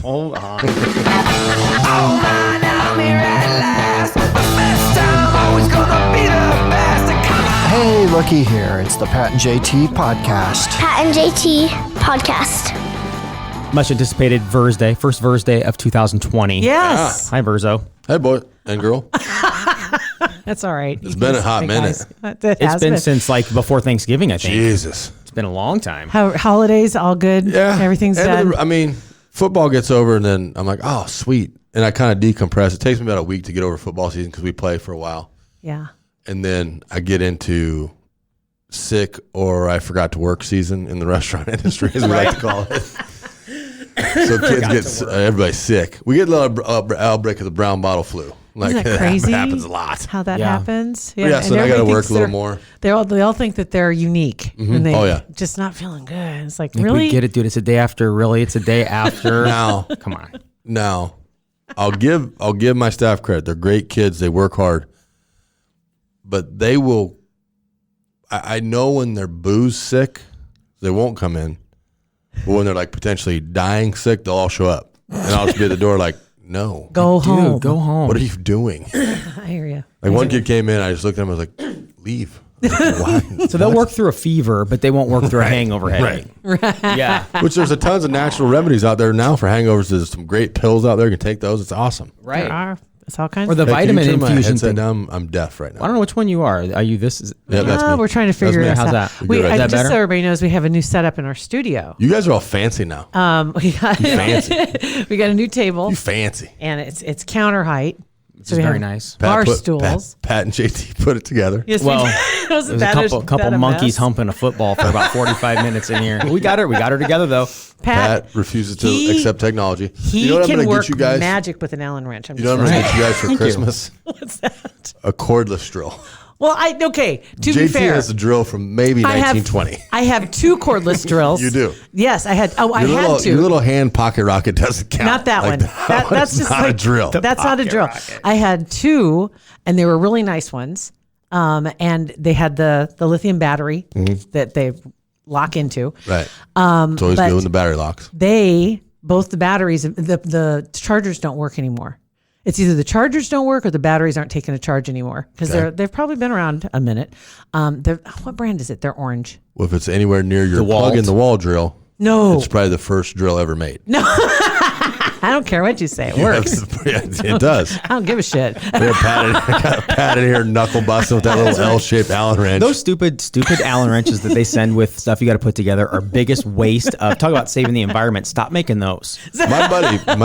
Hold on. Oh man, I'm here at last. The best time, always gonna be the best. Come on. Hey, looky here. It's the Pat and JT podcast. Pat and JT podcast. Much anticipated Thursday, first Thursday of 2020. Yes. Hi, Verzo. Hey, boy and girl. That's all right. It's been a hot minute. It's been since like before Thanksgiving, I think. Jesus. It's been a long time. Holidays, all good. Yeah. Everything's And done. football gets over, and then I'm like, oh, sweet. And I kind of decompress. It takes me about a week to get over football season because we play for a while. Yeah. And then I get into sick or I forgot to work season in the restaurant industry, as we like to call it. So kids get everybody's sick. We get a little outbreak of the brown bottle flu. Like, Isn't that crazy? It happens a lot. How that happens. Yeah, so I got to work a little more. They all think that they're unique. Mm-hmm. And they just not feeling good. It's like, I think really? we get it, dude. It's a day after. Really, it's a day after. Now, come on. Now, I'll give my staff credit. They're great kids. They work hard. But they will. I know when they're booze sick, they won't come in. But when they're like potentially dying sick, they'll all show up, and I'll just be at the door like, no, Go home. Dude, go home. what are you doing? I hear you. Like one kid came in, I just looked at him, I was like, leave. I was like, why? So they'll work through a fever, but they won't work through a hangover headache. Right. Yeah. Which there's a tons of natural remedies out there now for hangovers. There's some great pills out there. You can take those. It's awesome. Right. There are. It's all kinds Or the of Hey, can you vitamin turn my infusion headset thing. down? I'm deaf right now. I don't know which one you are. Are you this? Yeah, that's me. We're trying to figure That's this me. out. How's that? Good, right? Is that Just better? so everybody knows, we have a new setup in our studio. You guys are all fancy now. We got fancy. we got a new table, You fancy. and it's counter height. Which is very nice. Bar Pat stools. Pat and JT put it together. Yes, Well, it was There's a couple monkeys humping a football for about 45 minutes in here. We got her together though. Pat refuses to accept technology. He You know what I'm can going to work get you guys? magic with an Allen wrench. You know what I'm going to get you guys for Thank you. Christmas? What's that? A cordless drill. Well, to be JT fair, has a drill from maybe 1920. I have two cordless drills. You do? Yes, I had. Oh, I Your had two. Your little hand pocket rocket doesn't count. Not that Like, one. That's one's just not like a drill. That's not a drill. rocket. I had two, and they were really nice ones. And they had the lithium battery that they lock into. Right. It's always but good when the battery locks. Both the batteries, the chargers don't work anymore. It's either the chargers don't work or the batteries aren't taking a charge anymore because they've probably been around a minute. What brand is it? They're orange. Well, if it's anywhere near your DeWalt. plug-in-the-wall drill, No, it's probably the first drill ever made. no. I don't care what you say. It works. Yeah, it does. I don't give a shit. We got Pat in here knuckle busting with that little L-shaped Allen wrench. Those stupid Allen wrenches that they send with stuff you got to put together are biggest waste of. Talk about saving the environment. Stop making those. My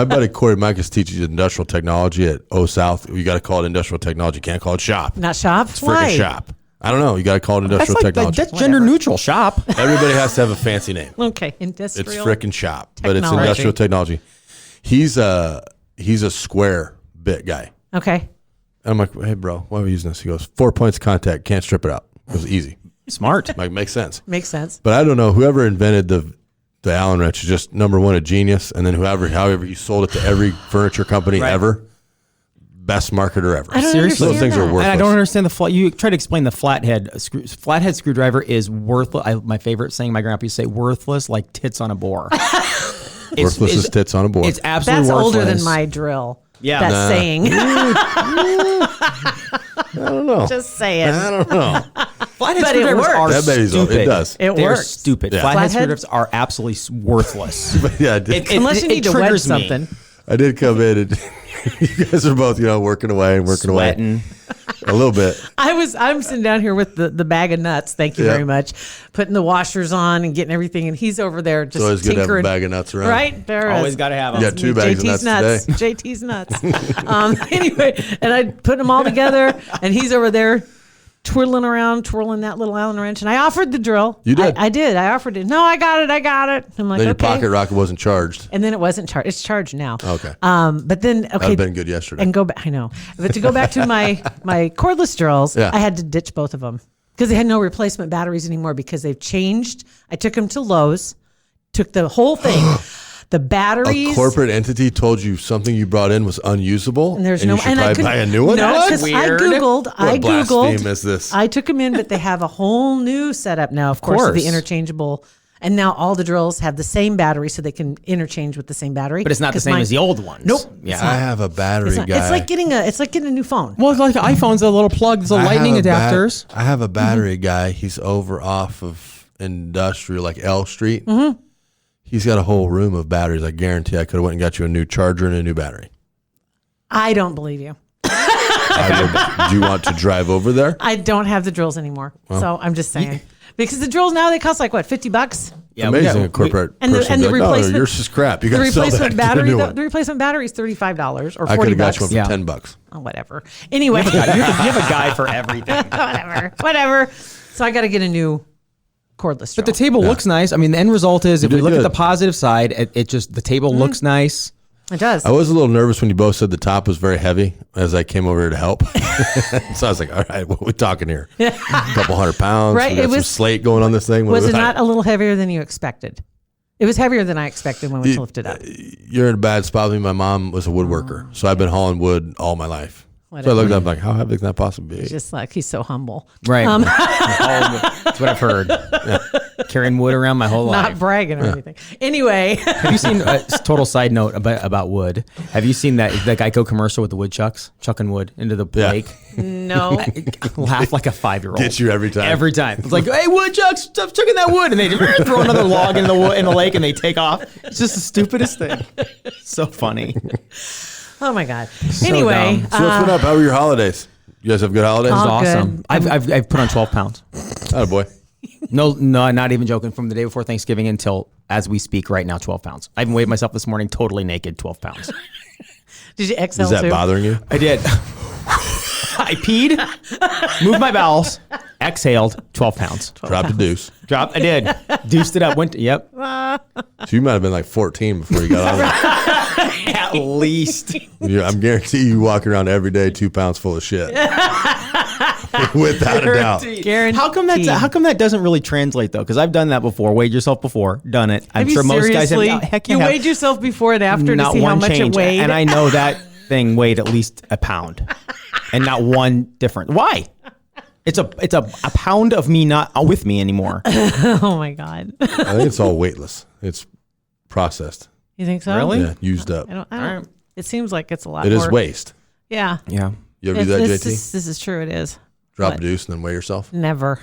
buddy Corey Micus teaches industrial technology at O South. You got to call it industrial technology. You can't call it shop. Not shop. It's Why? freaking shop. I don't know. You got to call it That's industrial like technology. that's gender neutral. Shop. Everybody has to have a fancy name. Okay, It's industrial. freaking shop, but it's Technology. industrial technology. He's a square bit guy. Okay. And I'm like, hey, bro, why are we using this? He goes, 4 points of contact, can't strip it out. It was easy. Smart. Like, makes sense. Makes sense. But I don't know. Whoever invented the Allen wrench is just number one, a genius, and then however you sold it to every furniture company ever, best marketer ever. I don't Seriously? Those things understand are that. worthless. And I don't understand the flat. You try to explain the flathead screwdriver is worthless. My favorite saying my grandpa used to say, worthless like tits on a boar. Worthless as tits on a board. It's absolutely That's worthless. older than my drill. Yeah. That Nah. saying. I don't know. Just saying. I don't know. Flathead But it screwdrivers works. are That baby's old. stupid. It does. It They're works. stupid. Yeah. Flathead Flathead- screwdrivers are absolutely worthless. But yeah, I did, Unless you It need to wedge triggers me. something. I did come in and you guys are both, working away and working Sweating. away a little bit. I'm sitting down here with the bag of nuts. Thank you Yeah. very much. Putting the washers on and getting everything, and he's over there just It's always good to have a tinkering. bag of nuts around. Right there. Always is. got to have You them. got 2 bags of JT's nuts nuts. JT's nuts. Anyway, and I put them all together, and he's over there twirling that little Allen wrench. And I offered the drill. You did? I did. I offered it. No, I got it. I'm like, Then your okay. pocket rocket wasn't charged. And then it wasn't charged. It's charged now. Okay. But then That would okay. have been good yesterday. And go back. I know, but to go back to my cordless drills, Yeah. I had to ditch both of them because they had no replacement batteries anymore because they've changed. I took them to Lowe's, took the whole thing, the batteries. A corporate entity told you something you brought in was unusable, And there's you no, should and I probably couldn't buy a new one. No, That's 'cause weird. I What blaspheme googled. is this? I took them in, but they have a whole new setup now. Of course, course. the interchangeable And now all the drills have the same battery, so they can interchange with the same battery. But it's not the 'Cause same mine- as the old ones. Nope. Yeah. I have a battery It's, not- guy. it's like getting a new phone. Well, it's like iPhones, a little plug, there's a lightning adapters. I have a battery guy. He's over off of Industrial, like L Street. Mm-hmm. He's got a whole room of batteries. I guarantee I could have went and got you a new charger and a new battery. I don't believe you. Do you want to drive over there? I don't have the drills anymore, so I'm just saying. Because the drills now, they cost like what, $50? Yeah, Amazing. we- A corporate And the- person and the would be like, replacement- no, yours is crap. You The got to sell that. replacement Get a battery, new the one. replacement battery is $35 or I could $40. have got you one for Yeah. $10. Oh, whatever. Anyway, you have a guy for everything. whatever. So I got to get a new cordless drill. But the table looks nice. I mean, the end result is, if we did look at good. the positive side, it just, the table looks nice. It does. I was a little nervous when you both said the top was very heavy as I came over here to help. So I was like, all right, what are we talking here? A couple 100 pounds. Right, We got it some was- slate going on this thing. Was it not a little heavier than you expected? It was heavier than I expected when we lifted up. You're in a bad spot with me. My mom was a woodworker, so I've been hauling wood all my life. So I Whatever. looked up like, how heavy can that possibly be? Just like he's so humble. Right. That's what I've heard. Carrying wood around my whole Not life. bragging or anything. Anyway, Have you seen a total side note about wood? Have you seen that Geico commercial with the woodchucks chucking wood into the Yeah. lake? no. Laugh like a 5-year-old. Gets you every time. Every time. It's like, hey, woodchucks, stop chucking that wood, and they just throw another log in the lake, and they take off. It's just the stupidest thing. So funny. Oh my God. Anyway, dumb. So what's been up? How were your holidays? You guys have good holidays? It's All awesome. good. I've put on 12 pounds. Oh boy. No, not even joking. From the day before Thanksgiving until as we speak right now, 12 pounds. I even weighed myself this morning, totally naked, 12 pounds. did you exhale Is that too? bothering you? I did. I peed, moved my bowels, exhaled, 12 pounds. Dropped a deuce. Dropped. I did. Deuced it up. Yep. So you might have been like 14 before you got on there. At least. I'm guarantee you walk around every day 2 pounds full of shit. Without a doubt. Guaranteed. How come that doesn't really translate though? Because I've done that before. Weighed yourself before. Done it. I'm Have sure you most guys have. seriously? Oh, heck, You have. weighed yourself before and after Not to see one how much change. it weighed. And I know that thing weighed at least a pound, and not one different. Why? It's a pound of me not with me anymore. Oh my God. I think it's all weightless. It's processed. You think so? Really? Yeah, used up. I don't. Alright. It seems like it's a lot It more. is waste. Yeah. Yeah. You ever do that, this, JT? this is true. It is. Drop What? a deuce and then weigh yourself? Never.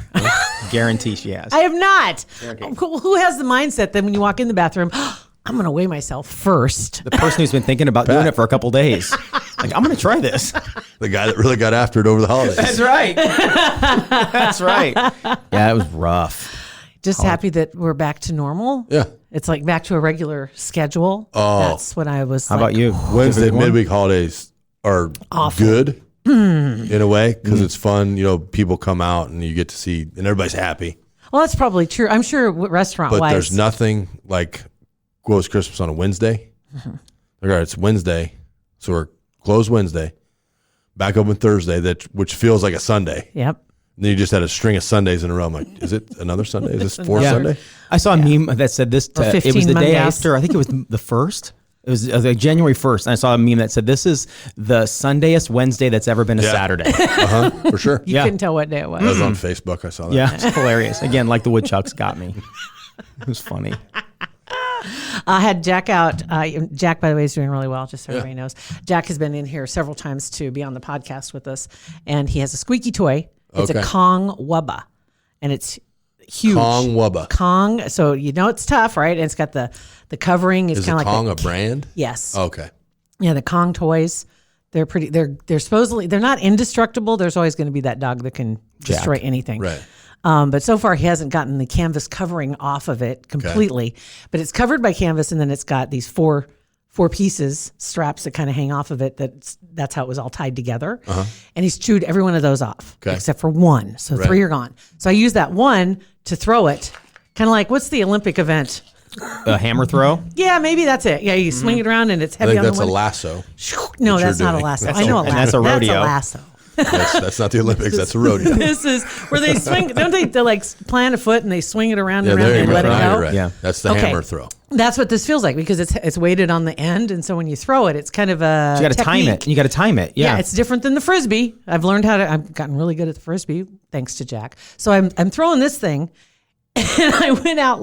Guarantee she has. I have not. Who has the mindset that when you walk in the bathroom, I'm going to weigh myself first? The person who's been thinking about doing it for a couple days. Like, I'm going to try this. The guy that really got after it over the holidays. That's right. That's right. Yeah, it was rough. Just happy that we're back to normal. Yeah. It's like back to a regular schedule. Oh. That's what I was. How about you? Wednesday midweek holidays are Awful. good in a way because it's fun. You know, people come out and you get to see, and everybody's happy. Well, that's probably true. I'm sure restaurant But wise. there's nothing like close Christmas on a Wednesday. Mm-hmm. All right, it's Wednesday, so we're closed Wednesday, back open Thursday, which feels like a Sunday. Yep. And then you just had a string of Sundays in a row. I'm like, is it another Sunday? Is this fourth Yeah. Sunday? I saw a meme that said this. Or It was 15 the day Mondays. after. I think it was the first. It was like January 1st. And I saw a meme that said, this is the Sundayest Wednesday that's ever been a Yeah. Saturday. For sure. You Yeah. couldn't tell what day it was. That was on Facebook. I saw that. Yeah, it's hilarious. Again, like the woodchucks got me. It was funny. I had Jack out. Jack, by the way, is doing really well, just so everybody knows. Jack has been in here several times to be on the podcast with us, and he has a squeaky toy. It's Okay. a Kong Wubba, and it's huge. Kong Wubba. Kong. So you know it's tough, right? And it's got the covering. It's Is kind it of like Kong a brand? yes. Okay. Yeah, the Kong toys. They're pretty. They're supposedly they're not indestructible. There's always going to be that dog that can destroy anything. Right. But so far, he hasn't gotten the canvas covering off of it completely. But it's covered by canvas, and then it's got these four pieces, straps that kind of hang off of it. That's how it was all tied together. And he's chewed every one of those off, Okay. except for one. So 3 are gone. So I use that one to throw it, kind of like what's the Olympic event? A hammer throw? Yeah, maybe that's it. Yeah, you swing it around and it's I heavy think on that's the a one. lasso. No, what that's you're not a doing. lasso. That's I know a and lasso. that's a rodeo. That's a lasso. That's not the Olympics. That's a rodeo. This is where they swing. Don't they like plant a foot and they swing it around Yeah, and around there you and go. let it Now go? you're right. Yeah. That's the Okay. hammer throw. That's what this feels like because it's weighted on the end, and so when you throw it, it's kind of a You got to time it. You got to time it. Yeah, Yeah. it's different than the frisbee. I've learned how to. I've gotten really good at the frisbee thanks to Jack. So I'm throwing this thing, And I went out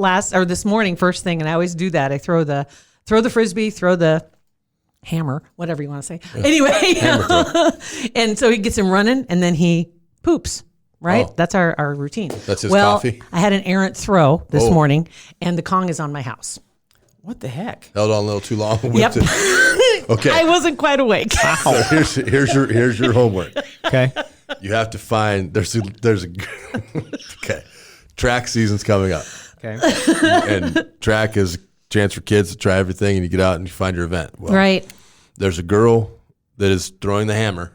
this morning, first thing, and I always do that. I throw the Frisbee, throw the hammer, whatever you want to say. Anyway, and so he gets him running, and then he poops. Right? Oh. That's our routine. That's his coffee? I had an errant throw this morning, and the Kong is on my house. What the heck? Held on a little too long. Yep. Okay. I wasn't quite awake. So here's your homework. Okay. You have to find there's a okay. Track season's coming up. Okay. And track is a chance for kids to try everything, and you get out and you find your event. Well, Right. there's a girl that is throwing the hammer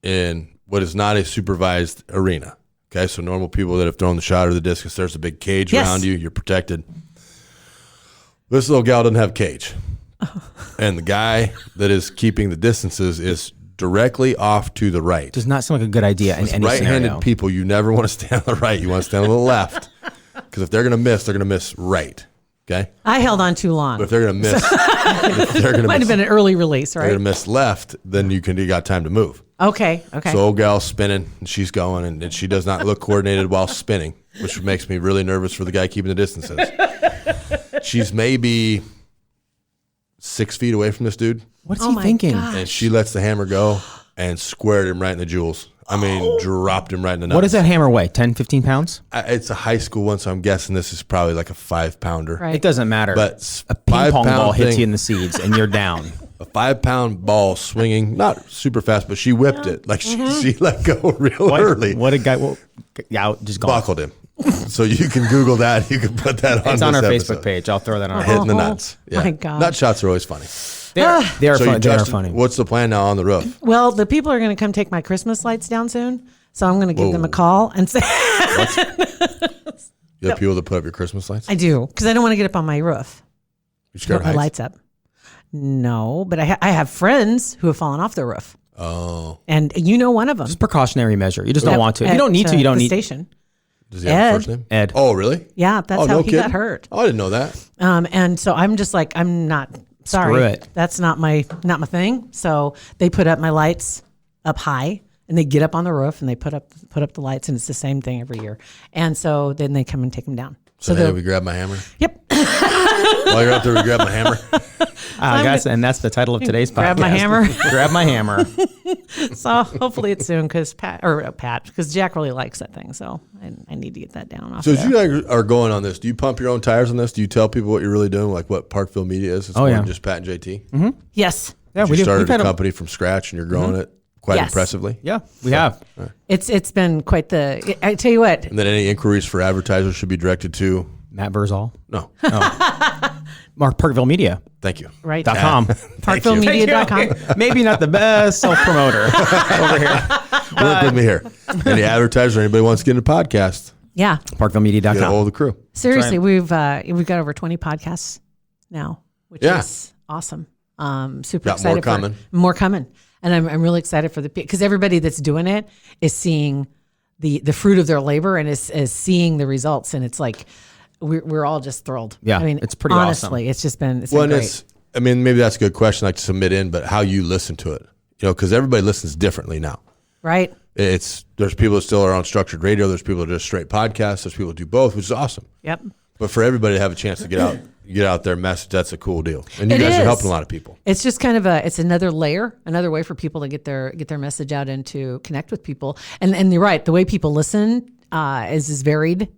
in what is not a supervised arena. Okay, so normal people that have thrown the shot or the discus, there's a big cage Yes. around you. You're protected. This little gal doesn't have a cage. And the guy that is keeping the distances is directly off to the right. Does not seem like a good idea in any Right-handed scenario. people, you never want to stand on the right. You want to stand on the left. Because if they're going to miss right. Okay? I held on too long. But if they're going to miss, Might have been an early release, they're right? going to miss left, then you got time to move. Okay. So old gal's spinning, and she's going, and she does not look coordinated while spinning, which makes me really nervous for the guy keeping the distances. She's maybe 6 feet away from this dude, What's Oh he my thinking? God. and she lets the hammer go and squared him right in the jewels. I mean, dropped him right in the nuts. What does that hammer weigh? 10, 15 pounds? It's a high school one, so I'm guessing this is probably like a 5-pounder. Right. It doesn't matter. But a ping pong 5-pound ball hits thing- you in the seeds and you're down. A 5-pound ball swinging, not super fast, but she whipped it. Like she let go real early. What a guy. Well, yeah, just gone. Buckled him. So you can Google that. You can put that on It's on our this Facebook episode. page. I'll throw that on our Hitting the nuts. Yeah. My God. Nut shots are always funny. They are So fun. They are Justin, funny. what's the plan now on the roof? Well, the people are going to come take my Christmas lights down soon. So I'm going to give them a call and say, You have people that put up your Christmas lights? I do, because I don't want to get up on my roof. You scared Put of my heights? lights up. No, but I have friends who have fallen off their roof. Oh. And you know one of them. It's a precautionary measure. You just don't Yep, want to. If at, you don't need to. You don't the need. station. Does he have a Ed. first name? Ed. Oh, really? Yeah, that's Oh, how no he kidding? got hurt. Oh, I didn't know that. And so I'm just like, I'm not sorry. Screw it. That's not my thing. So they put up my lights up high, and they get up on the roof and they put up the lights, and it's the same thing every year. And so then they come and take them down. So hey, they're- we grab my hammer. Yep. While you're out there, we grab my hammer. Guys, and that's the title of today's podcast. Grab my hammer. Grab my hammer. So hopefully it's soon, because because Jack really likes that thing. So I need to get that down off. So of as you guys are going on this, do you pump your own tires on this? Do you tell people what you're really doing, like what Parkville Media is? It's Oh, more yeah. than just Pat and JT. Yes. Yeah, You we do. started We've a had company from scratch, and you're growing it quite Yes. impressively. Yeah, we have. It's been quite the. I tell you what. And then any inquiries for advertisers should be directed to Matt Verzal. no. Mark Parkville Media. Thank you. Right. .com. ParkvilleMedia.com. Maybe not the best self promoter over here. Work with me here. Any advertiser, anybody wants to get into podcast, Yeah. get a hold ParkvilleMedia.com. of the crew. Seriously, we've got over 20 podcasts now, which Yeah. is awesome. Super Got more excited. coming. More coming, and I'm really excited for because everybody that's doing it is seeing the fruit of their labor and is seeing the results, and it's like we're all just thrilled. Yeah, I mean, it's pretty honestly, awesome. it's just been Well, been and great. I mean, maybe that's a good question, like to submit in, but how you listen to it, because everybody listens differently now. Right? There's people that still are on structured radio. There's people that are just straight podcasts. There's people that do both, which is awesome. Yep. But for everybody to have a chance to get out their message, that's a cool deal. And you It guys are is. helping a lot of people. It's just kind of it's another layer, another way for people to get their message out and to connect with people. And you're right, the way people listen is as varied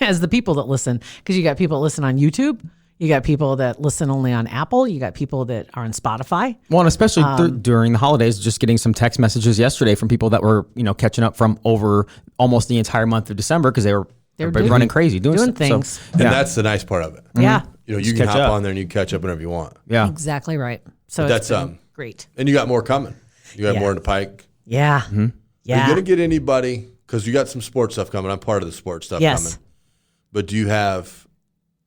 as the people that listen, because you got people that listen on YouTube, you got people that listen only on Apple, you got people that are on Spotify. Well, and especially during the holidays, just getting some text messages yesterday from people that were, catching up from over almost the entire month of December because they were running crazy doing things. So, And yeah. that's the nice part of it. Yeah, You Just can catch hop up. on there and you can catch up whenever you want. yeah. exactly right. So But it's that's, been great. And you got more coming. You got Yeah. more in the pike. Yeah. Are you Yeah. going to get anybody, because you got some sports stuff coming. I'm part of the sports stuff Yes. coming. But do you have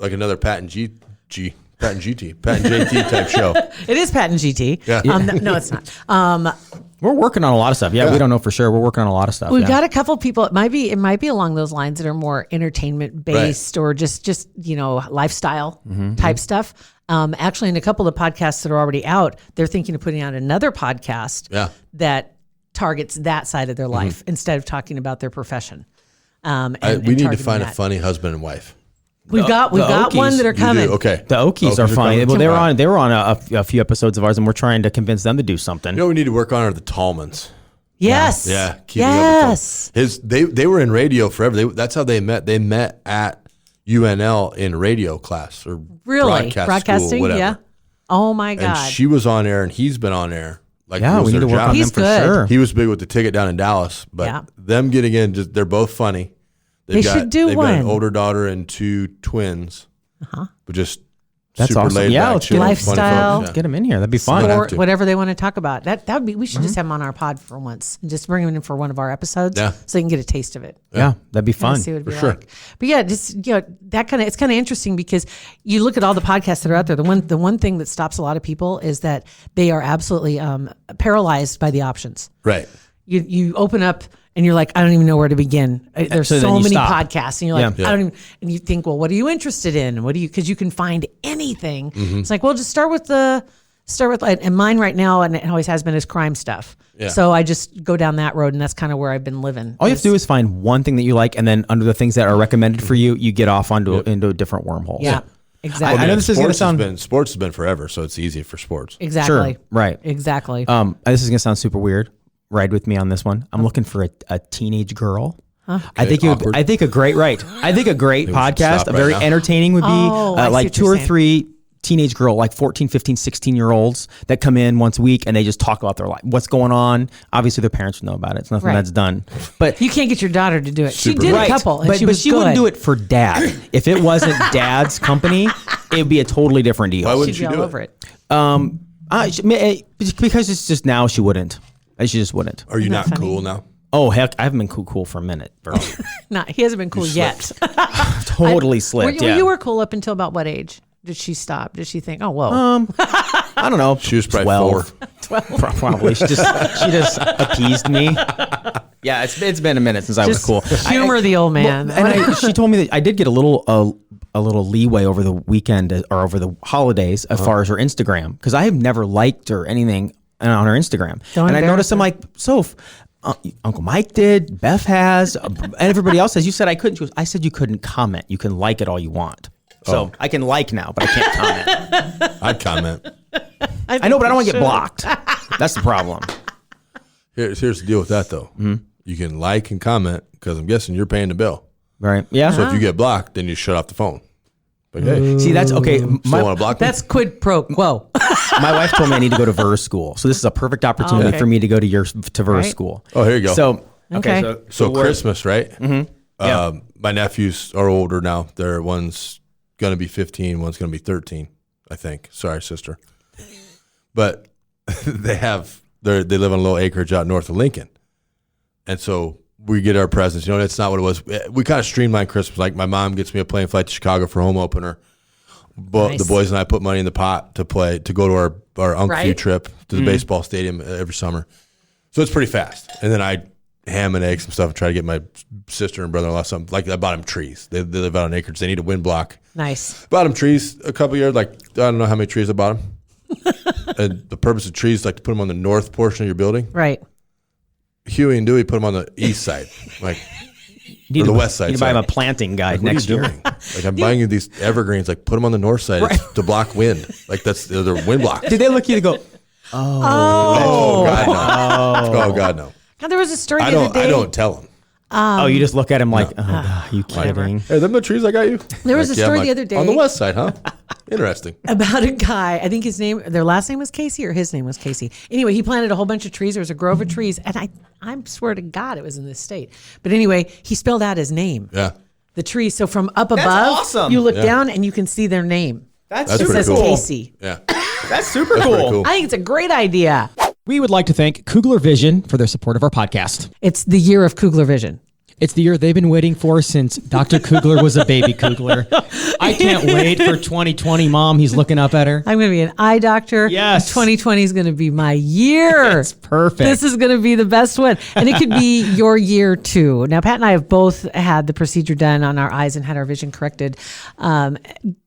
like another Pat and JT type show? It is Pat and GT. Yeah. No, it's not. We're working on a lot of stuff. Yeah, Yeah. we don't know for sure. We're working on a lot of stuff. We've yeah. got a couple people. It might be along those lines that are more entertainment based or just lifestyle type stuff. Actually, in a couple of podcasts that are already out, they're thinking of putting out another podcast Yeah. that targets that side of their life instead of talking about their profession. We need to find a funny husband and wife. We've got Okies. one that are You do? coming. Okay. The Okies are are funny. coming. Well, they were on a few episodes of ours, and we're trying to convince them to do something. You know what we need to work on are the Tallmans. Yes. Yeah. Keeping Yes. Up with they were in radio forever. That's how they met. They met at UNL in radio class or Really? broadcast school, whatever. Yeah. Oh my And God. she was on air, and he's been on air. Like, Yeah, was we need their to work job. on He's them for good. sure. He was big with the ticket down in Dallas, but Yeah. them getting in, they're both funny. They should do they've got an one. older daughter and 2 twins, but just That's super awesome. laid Yeah, back, let's chill, get funny lifestyle. folks. Let's get them in here. That'd be fun. Have or to. whatever they want to talk about. That would be. We should just have them on our pod for once and just bring them in for one of our episodes, Yeah. so they can get a taste of it. Yeah, that'd be Kinda fun. see what it'd be For sure. like. But yeah, just that kind of it's kind of interesting because you look at all the podcasts that are out there. The one thing that stops a lot of people is that they are absolutely paralyzed by the options. Right. You open up and you're like, I don't even know where to begin. There's So then so you many stop. podcasts, and you're like, Yeah. I don't even. And you think, well, what are you interested in? Because you can find anything. Mm-hmm. It's like, well, just start with and mine right now, and it always has been, is crime stuff. Yeah. So I just go down that road, and that's kind of where I've been living. All you have to do is find one thing that you like, and then under the things that are recommended for you, you get off onto into a different wormhole. yeah, exactly. I know this is gonna sound- sports has been forever, so it's easy for sports. exactly. Sure, right. Exactly. This is gonna sound super weird. Ride with me on this one. I'm looking for a teenage girl. I think awkward. I think a great podcast, stop a right very now. entertaining would be Oh, I see like what 2 you're or saying. 3 teenage girl, like 14, 15, 16-year-olds that come in once a week and they just talk about their life, what's going on. Obviously, their parents know about it. It's nothing Right. that's done. But you can't get your daughter to do it. She Super did right, a couple, and but she was she good. wouldn't do it for dad. If it wasn't dad's company, it would be a totally different deal. Why wouldn't She'd she be do all over it. Because it's just now she wouldn't. She just wouldn't. Are you Isn't that not funny? cool now? Oh heck, I haven't been cool for a minute. Bro. Nah, he hasn't been cool yet. Totally slipped. Well, yeah. you were cool up until about what age? Did she stop? Did she think, oh, whoa. I don't know. She was probably 12. 4. Probably. She just appeased me. Yeah, it's been a minute since I was Just cool. humor the old man. She told me that I did get a little leeway over the weekend or over the holidays as far as her Instagram, because I have never liked her anything on her Instagram. Don't and I embarrass noticed her. I'm like, Soph, Uncle Mike did, Beth has, and everybody else has. You said I couldn't. She goes, I said you couldn't comment. You can like it all you want. So I can like now, but I can't comment. I'd comment. I know, but I don't want to get blocked. That's the problem. Here's the deal with that though. You can like and comment because I'm guessing you're paying the bill. Right? Yeah. So if you get blocked, then you shut off the phone. Like, hey, See, that's okay. still want to block me? That's quid pro quo. My wife told me I need to go to Ver's school, so this is a perfect opportunity Okay. for me to go to Ver's Right. school. Oh, here you go. So Okay. So we're- Christmas, right? Mm-hmm. Yeah. My nephews are older now. One's going to be 15, one's going to be 13, I think. Sorry, sister. But they live on a little acreage out north of Lincoln. And so we get our presents. You know, that's not what it was. We kind of streamlined Christmas. Like my mom gets me a plane flight to Chicago for home opener. But Nice. the boys and I put money in the pot to go to our Unc Right. View trip to the baseball stadium every summer. So it's pretty fast. And then I ham and eggs and stuff and try to get my sister and brother-in-law something. Like I bought them trees. They live out on acreage. They need a wind block. Nice. Bought them trees a couple years. Like I don't know how many trees I bought them. And the purpose of trees is like to put them on the north portion of your building. Right. Huey and Dewey put them on the east side. Like you need or to, the west side, You need to buy him sorry. a planting guide what are next you year. doing? Like I'm buying you these evergreens. Like put them on the north side it's to block wind. Like they're wind blocks. Did they look at you to go? Oh God no! Oh God no! Now, there was a story I the other don't. day. I don't tell them. Oh, you just look at him like, oh, God, you kidding? Hey, them the trees I got you. There was a I'm story the other day. on the west side, huh? Interesting. About a guy, I think their last name was Casey or his name was Casey. Anyway, he planted a whole bunch of trees. There was a grove of trees. And I swear to God it was in this state. But anyway, he spelled out his name, Yeah, the tree. So from up above, awesome. you look down and you can see their name. That's It pretty says cool. Casey. yeah. That's super That's pretty cool. I think it's a great idea. We would like to thank Kugler Vision for their support of our podcast. It's the year of Kugler Vision. It's the year they've been waiting for since Dr. Kugler was a baby Kugler. I can't wait for 2020, Mom. He's looking up at her. I'm going to be an eye doctor. Yes. 2020 is going to be my year. It's perfect. This is going to be the best one. And it could be your year too. Now, Pat and I have both had the procedure done on our eyes and had our vision corrected.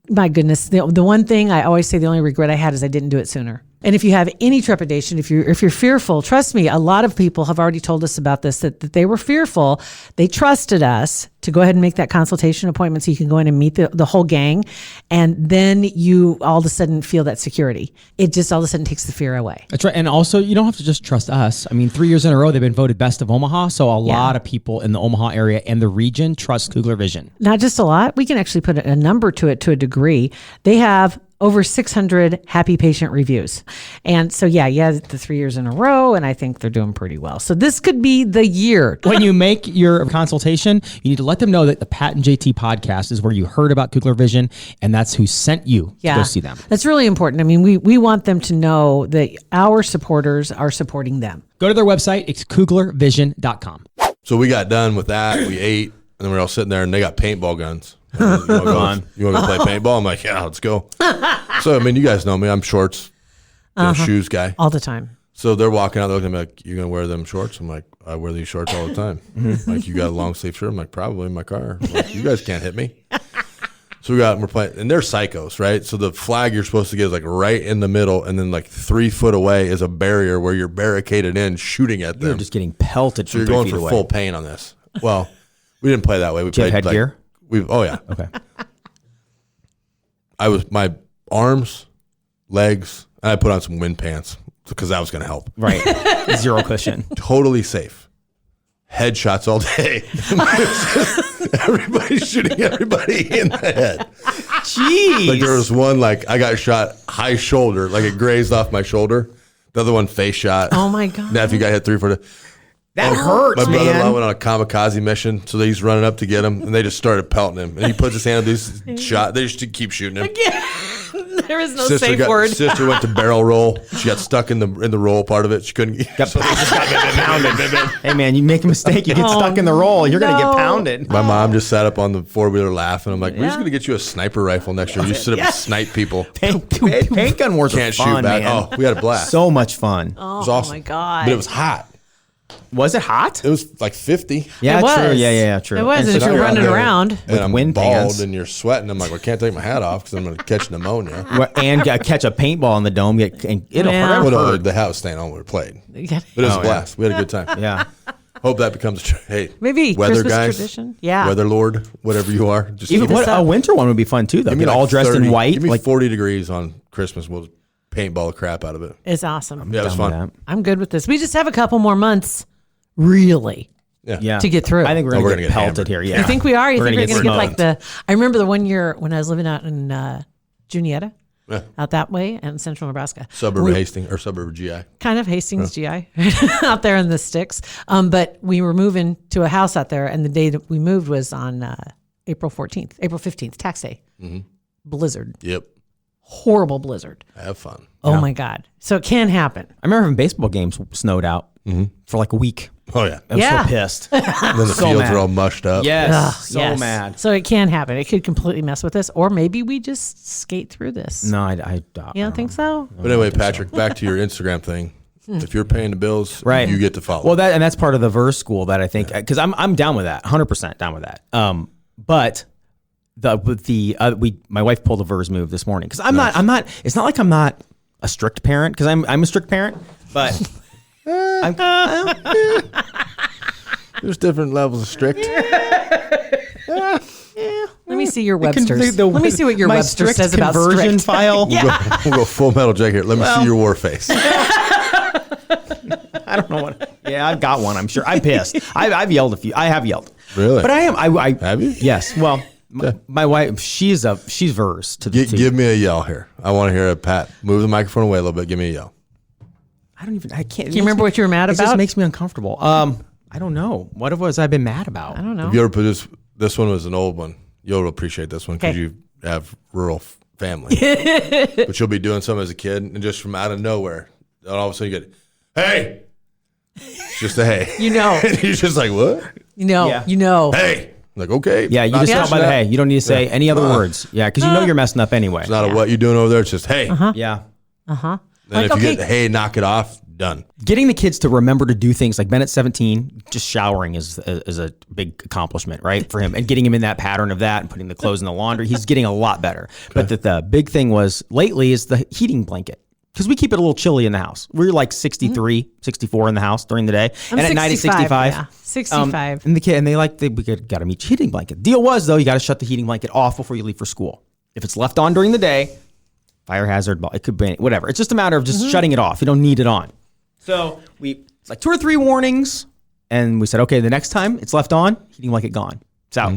My goodness. The one thing I always say, the only regret I had is I didn't do it sooner. And if you have any trepidation, if you're fearful, trust me, a lot of people have already told us about this, that they were fearful. They trusted us to go ahead and make that consultation appointment so you can go in and meet the whole gang. And then you all of a sudden feel that security. It just all of a sudden takes the fear away. That's right. And also, you don't have to just trust us. I mean, 3 years in a row, they've been voted best of Omaha. So a lot of people in the Omaha area and the region trust Kugler Vision. Not just a lot. We can actually put a number to it to a degree. They have over 600 happy patient reviews. And so, the 3 years in a row, and I think they're doing pretty well. So this could be the year. When you make your consultation, you need to let them know that the Pat and JT podcast is where you heard about Kugler Vision, and that's who sent you to go see them. That's really important. I mean, we want them to know that our supporters are supporting them. Go to their website. It's kuglervision.com. So we got done with that. We ate, and then we were all sitting there, and they got paintball guns. You want to go play paintball? I'm like, yeah, let's go. So, I mean, you guys know me. I'm shorts, shoes guy. All the time. So they're walking out. They're looking at me like, you going to wear them shorts? I'm like, I wear these shorts all the time. Like, you got a long sleeve shirt? I'm like, probably in my car. I'm like, you guys can't hit me. So we got, and we're playing, and they're psychos, right? So the flag you're supposed to get is like right in the middle, and then like 3 foot away is a barrier where you're barricaded in shooting at them. You're just getting pelted. So you're going for full pain on this. Well, we didn't play that way. We Did you played have headgear? Oh yeah. Okay. My arms, legs, and I put on some wind pants because that was going to help. Right. Zero cushion. Totally safe. Headshots all day. Everybody's shooting everybody in the head. Jeez. Like there was one, like I got shot high shoulder, like it grazed off my shoulder. The other one face shot. Oh my God. Nephew got hit 3 foot. That hurts, My brother-in-law man. went on a kamikaze mission, so he's running up to get him, and they just started pelting him. And he puts his hand up, these shot. They just keep shooting him. There is no safe word. Sister went to barrel roll. She got stuck in the roll part of it. She couldn't. Just got pounded. Hey man, you make a mistake, you get stuck in the roll, you're gonna get pounded. My mom just sat up on the 4-wheeler laughing. I'm like, we're just gonna get you a sniper rifle next year. You sit up and snipe people. Paint gun wars Can't are fun, shoot back. man. Oh, we had a blast. So much fun. It was awesome. my God. But it was hot. Was it hot? It was like 50. Yeah, It was. true. Yeah, true. It was. And And if so you're you're running out there. around. And I'm wind bald pants. and you're sweating. I'm like, well, I can't take my hat off because I'm going to catch pneumonia. and catch a paintball in the dome, and it'll Yeah. hurt. Well, no, the hat was staying on when we played. But it was a blast. We had a good time. Yeah. Hope that becomes Maybe weather Christmas guys, tradition. Yeah. weather lord, whatever you are. Just Even keep it- a winter one would be fun too, though. give me Get like all dressed 30 in white. Give me Like 40 degrees on Christmas. We'll paintball the crap out of it. It's awesome. Yeah, it was done with fun. that. I'm good with this. We just have a couple more months, really. Yeah. To get through. I think we're Oh, gonna get pelted hammered. here. Yeah. You think we are? You We're think we're gonna going to get get like I remember the one year when I was living out in Juniata, Yeah. out that way, and central Nebraska. Suburb of Hastings or suburb of GI. Kind of Hastings, GI, out there in the sticks. But we were moving to a house out there, and the day that we moved was on April 15th, tax day. Blizzard. Yep. Horrible blizzard. Have fun. Oh my God. So it can happen. I remember when baseball games snowed out for like a week. Oh yeah. I was Yeah. so pissed. And then the So fields mad. are all mushed up. Yes. Ugh, So yes. mad. So it can happen. It could completely mess with us, or maybe we just skate through this. No, I You don't think so? But anyway, Patrick, back to your Instagram thing. If you're paying the bills, Right. you get to follow. Well, that's part of the verse school that I think, because I'm down with that, 100% down with that. But my wife pulled a verse move this morning because I'm not. It's not like I'm not a strict parent because I'm a strict parent, but There's different levels of strict. Let me see your Webster's. Let me see what your my Webster strict says about conversion strict. file. We'll go full metal jacket here. Let me see your war face. I don't know what. Yeah, I've got one. I'm sure. I'm pissed. I've yelled a few. I have yelled. Really? But I am. I Have you? Yes. Well, my wife. She's verse to the. Give me a yell here. I want to hear a Pat. Move the microphone away a little bit. Give me a yell. I don't even. I can't. Can you remember what you were mad It just about? makes me uncomfortable. I don't know. What it was I've been mad about? I don't know. If you ever put this one was an old one. You'll appreciate this one because Okay. you have rural family. But you'll be doing something as a kid, and just from out of nowhere, all of a sudden you get, hey. It's just a hey. You know. And he's just like, what? You know. Yeah. You know. Hey. I'm like, okay. Yeah, you just tell by the hey. You don't need to say any other words. Yeah, because you know you're messing up anyway. It's not a what you doing over there. It's just hey. Yeah. And Like, if you okay. get hey, knock it off. Done. Getting the kids to remember to do things like Bennett's 17, just showering is a big accomplishment, right, for him. And getting him in that pattern of that and putting the clothes in the laundry, he's getting a lot better. But the big thing was lately is the heating blanket. because we keep it a little chilly in the house. We're like 63, 64 in the house during the day, I'm and at night it's 65. Yeah, 65. And we got to meet heating blanket. Deal was though, you got to shut the heating blanket off before you leave for school. If it's left on during the day, fire hazard. It could be whatever. It's just a matter of just shutting it off. You don't need it on. So it's like 2 or 3 warnings, and we said, okay, the next time it's left on, heating blanket gone. It's out.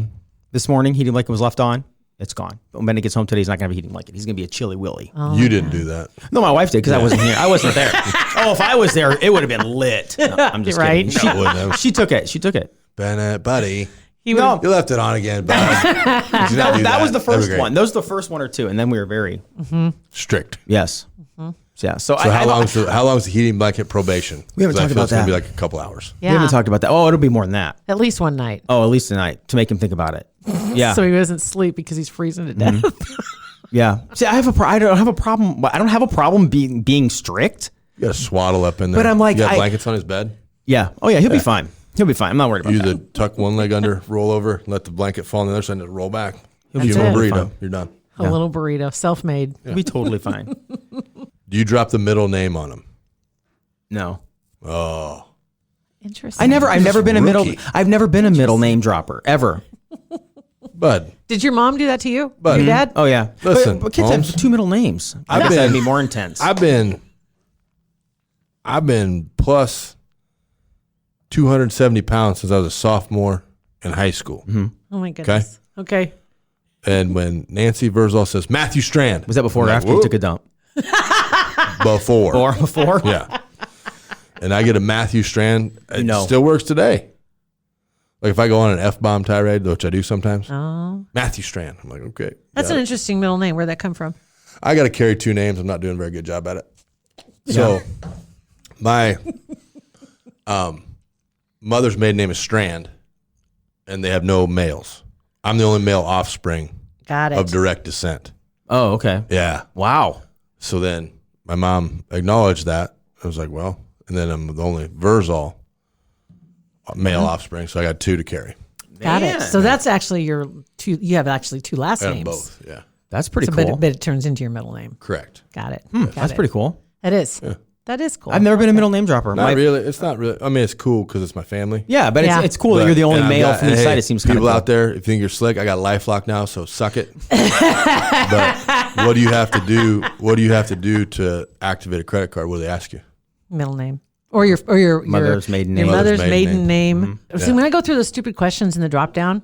This morning, heating blanket was left on. It's gone. But when Benny gets home today, he's not going to have a heating blanket. He's going to be a chilly willy. You didn't do that. No, my wife did because I wasn't here. I wasn't there. Oh, if I was there, it would have been lit. No, I'm just Right. kidding. She wouldn't have. She took it. Bennett, buddy. No, You left it on again, buddy. that was the first one. Those were the first 1 or 2, and then we were very Strict. yes. Yeah. So So how long's the heating blanket probation? We haven't 'Cause I talked feel about it's gonna be that. like a couple hours. Yeah. We haven't talked about that. Oh, it'll be more than that. At least one night. Oh, at least tonight to make him think about it. Yeah. So he doesn't sleep because he's freezing to death. Yeah. See, I don't have a problem. I don't have a problem being strict. You got to swaddle up in there. But I'm like, you got blankets on his bed. Yeah. Oh yeah. He'll be fine. He'll be fine. I'm not worried about You that. either tuck one leg under, roll over, let the blanket fall on the other side, and just roll back. He'll Give be him a totally burrito. fine. You're done. A little burrito, self-made. He'll be totally fine. Do you drop the middle name on him? No. Oh, Interesting. I've never been a middle. rookie. I've never been a middle name dropper ever. bud. Did your mom do that to you? But- Your dad? Oh yeah. Listen, but kids Holmes, have 2 middle names. I guess that'd be more intense. I've been plus 270 pounds since I was a sophomore in high school. Oh my goodness. Okay. And when Nancy Verzal says Matthew Strand, Was that before or I'm like, after you "Whoa." took a dump? Before. Or before? Yeah. And I get a Matthew Strand. It know. still works today. Like if I go on an F-bomb tirade, which I do sometimes, Oh. Matthew Strand. I'm like, okay. That's got an it. interesting middle name. Where'd that come from? I got to carry 2 names. I'm not doing a very good job at it. So my mother's maiden name is Strand, and they have no males. I'm the only male offspring Got it. of direct descent. Oh, okay. Yeah. Wow. So then my mom acknowledged that. I was like, well, and then I'm the only Verzal male offspring, so I got 2 to carry. Got Man. it. So that's actually your two. You have actually 2 last I have names. both. Yeah. That's pretty So, cool. but it turns into your middle name. Correct. Got it. Got That's it. pretty cool. That is. That is cool. I've never been a middle name dropper. Not really. It's not really. I mean, it's cool because it's my family. Yeah, but Yeah. It's cool that you're the only And I've male got- from each hey, side. It seems kind of people cool. out there, if you think you're slick, I got LifeLock now, so suck it. But what do you have to do? What do you have to do to activate a credit card? What do they ask you? Middle name. Or your Mother's maiden your name. mother's Mother's maiden maiden name. See, when I go through those stupid questions in the drop down,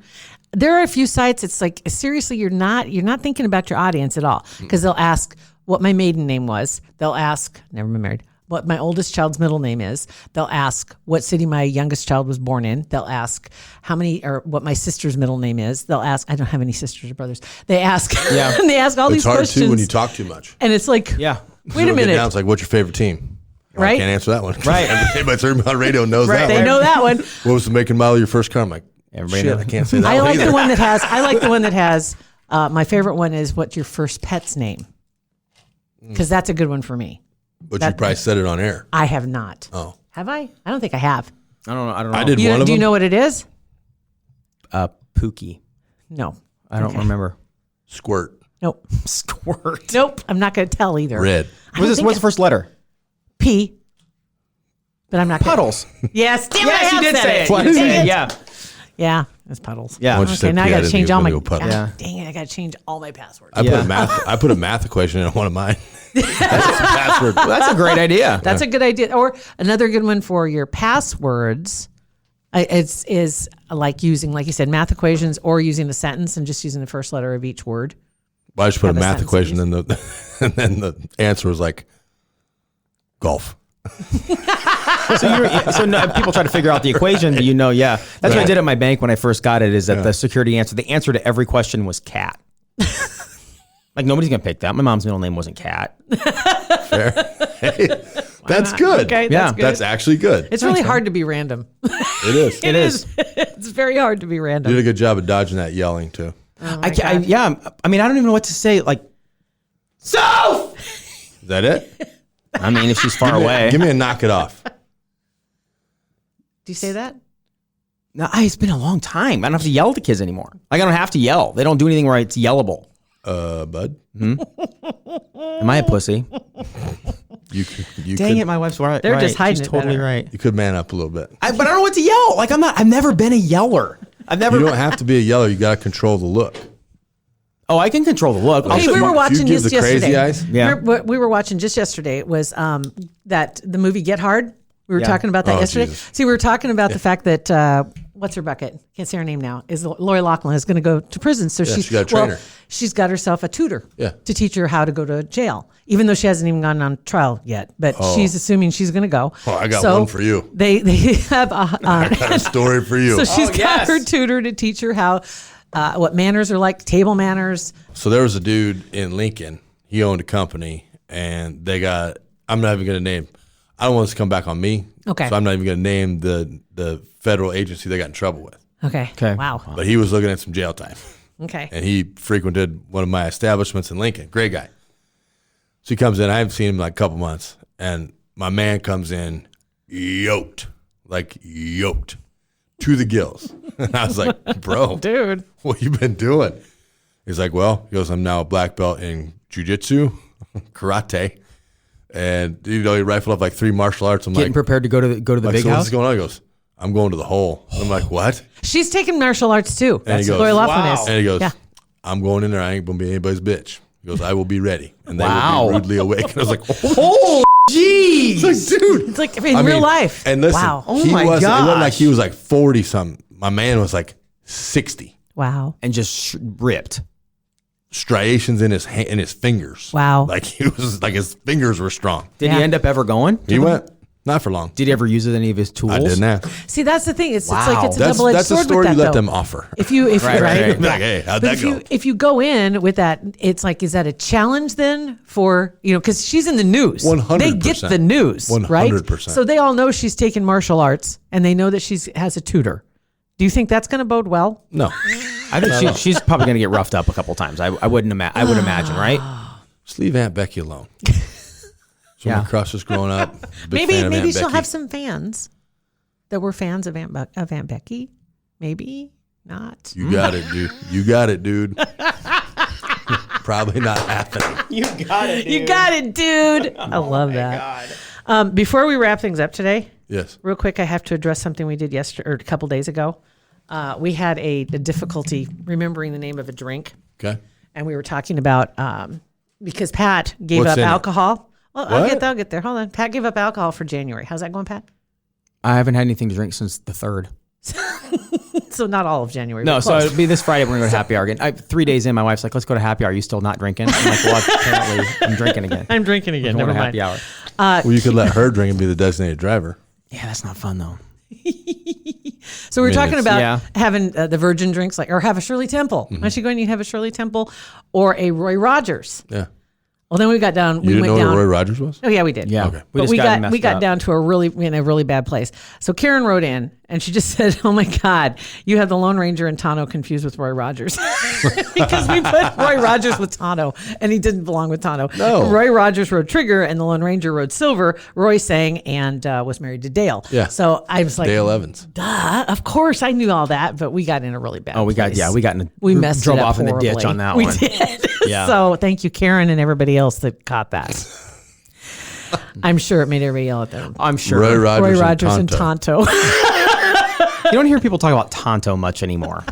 there are a few sites. It's like seriously, you're not thinking about your audience at all because they'll ask what my maiden name was. They'll ask, never been married, what my oldest child's middle name is. They'll ask what city my youngest child was born in. They'll ask how many or what my sister's middle name is. They'll ask, I don't have any sisters or brothers. They ask, Yeah. and they ask all It's these hard questions. too when you talk too much. and it's like, Yeah. wait a It'll get minute. down, it's like, what's your favorite team? Oh, Right. I can't answer that one. Right. Everybody that's heard me on radio knows Right. that They one. know that one. What was the make and model of your first car? I'm like, Everybody shit, knows. I can't say that I one like either. the one that has. I like the one that has. My favorite one is what's your first pet's name? Because that's a good one for me. But you probably said it on air. I have not. Oh. Have I? I don't think I have. I don't know. I did You, one of do them. you know what it is? Pookie. No. I don't Okay. remember. Squirt. Nope. Squirt. Nope. I'm not going to tell either. Red. What's the first letter? P. But I'm not gonna- Puddles. Yes. Damn Yes, I you have did said say it. Why You did did say you? it. Yeah. Yeah. It's puddles. Yeah. Once you Okay. said Now P, I got to didn't change think all it my. was gonna go puddle. God, Yeah. dang it! I got to change all my passwords. I Yeah. put a math equation in one of mine. That's a password. Well, that's a great idea. That's a good idea. Or another good one for your passwords. Is like using, like you said, math equations, or using a sentence and just using the first letter of each word. Well, I just put a Have a math sentence equation and and then the answer was like golf. So no, people try to figure out the equation, but yeah. That's what I did at my bank when I first got it, is that the security answer, the answer to every question was cat. Like, nobody's going to pick that. My mom's middle name wasn't Cat. Fair. Hey, that's good. Okay, Yeah. that's good. That's actually good. It's really hard to be random. It is. It is. It's very hard to be You random. did a good job of dodging that yelling too. I mean, I don't even know what to say. Like, Soph! Is that it? I mean, if she's far away. Give me a knock it off. Do you say that? No, it's been a long time. I don't have to yell at the kids anymore. Like, I don't have to yell. They don't do anything where it's yellable. Bud. Am I a pussy? Dang it, my wife's right. They're just hiding She's it totally better. right. You could man up a little bit. But I don't know what to yell. Like I've never been a yeller. I've never. You don't have to be a yeller. You got to control the look. Oh, I can control the look. Hey, we were watching you give just the crazy yesterday. eyes? Yeah. We were watching just yesterday. It was that the movie Get Hard. We were Yeah. talking about that Oh, yesterday. Jesus. See, we were talking about the fact that what's her bucket? Can't say her name now. Is Lori Loughlin is going to go to prison? So she got a trainer. She's got herself a tutor. Yeah. To teach her how to go to jail, even though she hasn't even gone on trial yet. But she's assuming she's going to go. Oh, I got one for you. They have I got a story for you. so she's got yes. her tutor to teach her how what manners are like, table manners. So there was a dude in Lincoln. He owned a company, and they got. I'm not even going to name. I don't want this to come back on me. Okay. So I'm not even going to name the federal agency they got in trouble with. Okay. Okay. Wow. But he was looking at some jail time, Okay. and he frequented one of my establishments in Lincoln. Great guy. So he comes in. I haven't seen him in like a couple months, and my man comes in yoked to the gills. And I was like, bro, Dude. what you been doing? He's like, well, he goes, I'm now a black belt in jiu-jitsu, karate, and he rifled up like 3 martial arts. I'm Getting like, prepared to go to the big so house. what's going on? He goes, I'm going to the hole. I'm like, what? She's taking martial arts too. And he That's goes, Lori Loughlin wow. is. And he goes, Yeah. I'm going in there. I ain't going to be anybody's bitch. He goes, I will be ready. And they Wow. will be rudely awake. And I was like, oh, Jeez. dude. It's like in real life. And listen, Wow. Oh he my wasn't, it wasn't gosh. like he was like 40 something. My man was like 60. Wow. And just ripped. Striations in his fingers. Wow. Like he was like his fingers were strong. Did Yeah. he end up ever going? He went not for long. Did he ever use any of his tools? I didn't ask. See, that's the thing. It's like Wow. it's a double-edged That's a sword story with that, you let though. them offer. If you Right, right. Like, hey, how'd but that go? if you go in with that, it's like, is that a challenge then for, because she's in the news. 100%. They get the news, right? 100%. So they all know she's taking martial arts and they know that has a tutor. Do you think that's going to bode well? No. I think she's probably going to get roughed up a couple times. I wouldn't imagine. I would imagine, right? Just leave Aunt Becky alone. So Yeah. my crush was growing up. Big fan of Maybe Aunt she'll Becky. have some fans that were fans of Aunt Becky. Maybe not. You got it, dude. You got it, dude. Probably not happening. You got it. You got it, dude. I love that. Before we wrap things up today, Yes. real quick, I have to address something we did yesterday or a couple days ago. We had a difficulty remembering the name of a drink, Okay. and we were talking about because Pat gave What's up in it? alcohol. Well, What? I'll get there. Hold on. Pat gave up alcohol for January. How's that going, Pat? I haven't had anything to drink since the 3rd. So not all of January. No, but so close. it'll be this Friday. We're going to go to happy hour again. 3 days in, my wife's like, let's go to happy hour. Are you still not drinking? I'm like, well, apparently I'm drinking again. I'm drinking again. We're Never going to mind. happy hour. Well, you could let her drink and be the designated driver. Yeah, that's not fun, though. So we were talking about yeah. having the virgin drinks, or have a Shirley Temple. Why don't you go and you have a Shirley Temple or a Roy Rogers? Yeah. Well, then we got down. You We didn't went know down. who Roy Rogers was? Oh yeah, we did. Yeah. Okay. We But just we got got messed got up. down to in a really bad place. So Karen wrote in and she just said, "Oh my God, you have the Lone Ranger and Tonto confused with Roy Rogers because we put Roy Rogers with Tonto and he didn't belong with Tonto. No. Roy Rogers rode Trigger and the Lone Ranger rode Silver. Roy sang and was married to Dale. Yeah. So I was like, Dale Evans. duh, of course I knew all that, but we got in a really bad. Oh, we got place. in a, We messed drove it up off in the ditch horribly. on that we one. did. Yeah. So thank you, Karen, and everybody else that caught that. I'm sure it made everybody yell at them. I'm sure. Roy Rogers, Roy Rogers and Tonto. Tonto. You don't hear people talk about Tonto much anymore.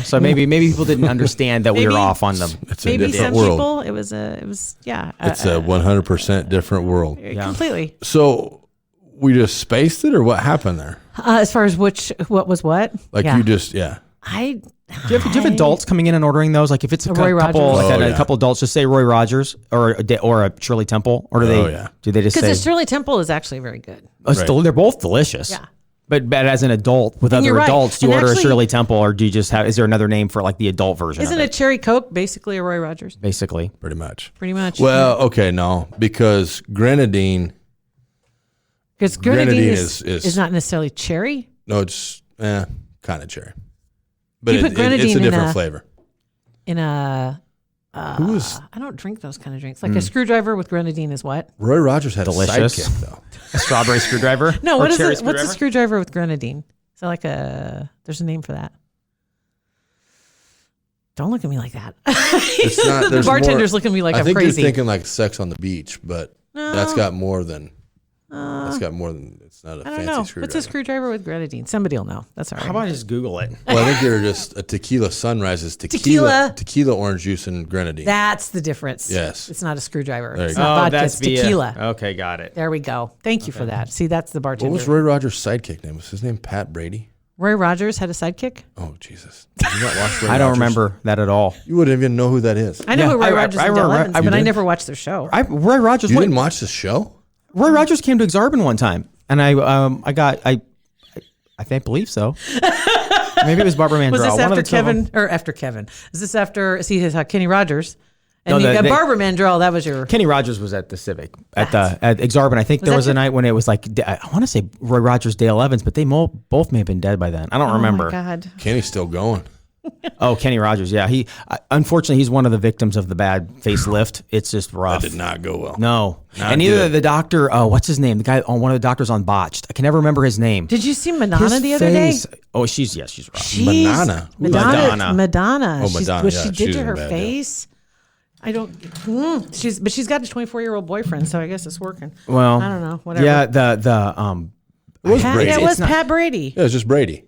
So maybe people didn't understand that we were Maybe- off on them. It's a Maybe different some world. people, it was yeah. It's a 100% different world. Completely. So we just spaced it, or what happened there? As far as what was what? Like yeah. you just, yeah. Do you have adults coming in and ordering those? Like if it's a Roy couple, Rogers. like Oh, a yeah. couple adults, just say Roy Rogers or a Shirley Temple, or do they? Oh, yeah. Do they just Because the say? Shirley Temple is actually very good. It's they're both delicious. Yeah. But as an adult with And other you're right. adults, do you And order actually- a Shirley Temple, or do you just have? Is there another name for like the adult version? Isn't of a Cherry Coke basically a Roy Rogers? basically? Pretty much. Pretty much. Well, okay, no, because grenadine, because grenadine is- is not necessarily cherry. no, it's kind of cherry. But You put it's grenadine a in different a- flavor. In a, Who was I don't drink those kind of drinks. Like a screwdriver with grenadine is what? Roy Rogers had Delicious. a sidekick, though. A strawberry screwdriver? No, Or what is cherry it? What's a screwdriver? screwdriver with grenadine? Is that like a? There's a name for that. Don't look at me like that. It's not. The There's bartender's more, looking at me like I I'm think crazy. you're thinking like Sex on the Beach, but That's got more than. That's got more than. It's not a I don't fancy know. screwdriver. What's a screwdriver with grenadine? Somebody will know. That's all right. How about I just Google it? Well, I think you're just a tequila sunrise is tequila, orange juice, and grenadine. That's the difference. Yes. It's not a screwdriver. There you It's go. not vodka. that's It's tequila. Okay, got it. There we go. Thank you for that. See, that's the bartender. What was Roy Rogers' sidekick name? Was his name Pat Brady? Roy Rogers had a sidekick? Oh Jesus! Did you not watch Roy I don't Rogers? remember that at all. You wouldn't even know who that is. I know Yeah, who Roy I- Rogers I and Dale remember- Evans, I but I did. never watched their show. Roy Rogers. You wait, didn't watch the show? Roy Rogers came to Exarban one time, and I believe so. Maybe it was Barbara Mandrell. Was this one of after the two of them. Kevin or after Kevin? Is this after? See, his Kenny Rogers and No, you got they- Barbara Mandrell. That was your. Kenny Rogers was at the Civic at Exarban. I think there that was a your- night when it was like I want to say Roy Rogers, Dale Evans, but they both may have been dead by then. I don't remember. Oh my God. Kenny's still going. Oh, Kenny Rogers. Yeah, unfortunately he's one of the victims of the bad facelift. It's just rough. That did not go well. No, Not and neither good. the doctor. What's his name? The guy on one of the doctors on Botched. I can never remember his name. Did you see Madonna His the other day? face- Oh, she's rough. She's- Madonna. Madonna. Madonna. Oh, She's- Madonna, What yeah, she did she's to in her bad, yeah. face. I don't. She's got a 24-year-old boyfriend, so I guess it's working. Well, I don't know. Whatever. Yeah, It was Brady. Yeah, it was not- Pat Brady. Yeah, it was just Brady.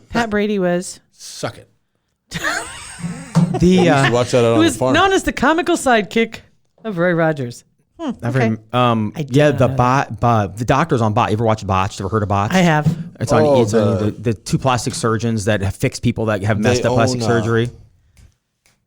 Pat Brady was Suck it. the Watch that out who on the was farm. known as the comical sidekick of Roy Rogers. Okay. yeah, the doctors on Botched. You ever watched Botched? Ever heard of Botched? I have. It's on. Oh, It's on the two plastic surgeons that have fixed people that have messed They up plastic own, surgery.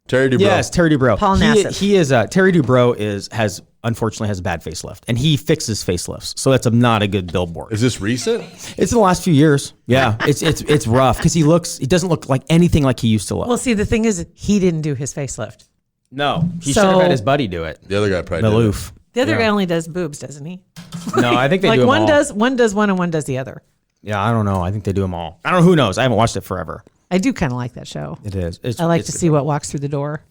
Terry Dubrow. Yes, Terry Dubrow. Paul he, Nassif. he is Terry Dubrow has unfortunately has a bad facelift, and he fixes facelifts, so that's not a good billboard. Is this recent? It's in the last few years. Yeah, it's rough because he doesn't look like anything like he used to look. Well, see, the thing is, he didn't do his facelift. No, he So- should have had his buddy do it. The other guy probably did. Maloof. The other Yeah. guy only does boobs, doesn't he? No, I think they Like do them one all. does one and one does the other. Yeah, I don't know. I think they do them all. I don't know. Who knows? I haven't watched it forever. I do kind of like that show. It is. I like to see what walks through the door.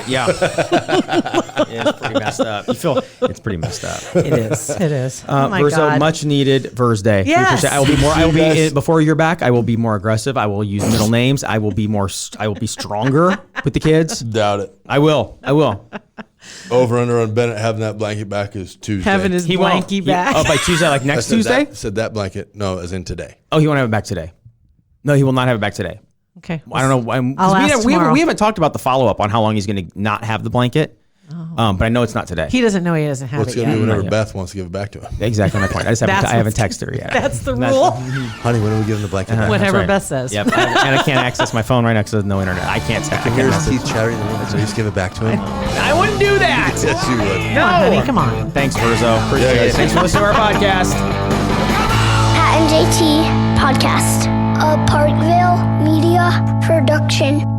Yeah. It's pretty messed up. You feel it's pretty messed up. It is. It is. Oh my Verzo, God. much needed Verz Day. We Yes. appreciate it. I will be more. I will You be guys- before you're back. I will be more aggressive. I will use middle names. I will be more. I will be stronger with the kids. Doubt it. I will. Over under on Bennett having that blanket back is Tuesday. Having his He won't. blankie back. Oh, by Tuesday, like I next said Tuesday. Said that blanket. No, as in today. Oh, he won't have it back today. No, he will not have it back today. Okay. I don't know. 'Cause I'll ask tomorrow. we haven't talked about the follow up on how long he's going to not have the blanket. But I know it's not today. He doesn't know he doesn't have What's it going to yet. be whenever yet. Beth wants to give it back to him? Exactly my point. I just That's haven't what's- texted her yet. That's the rule. Honey, when are we giving the blanket back? Whatever That's right. Beth says. Yep. and I can't access my phone right now because there's no internet. I can't. I Hear can't his message. teeth chattering in the room, so you just give it back to him? I wouldn't do that. Yes, you would. Come on, honey. Come on. Thanks, Verzo. Appreciate Yeah, it. guys. Thanks for listening to our podcast. Pat and JT Podcast, a Parkville Media Production.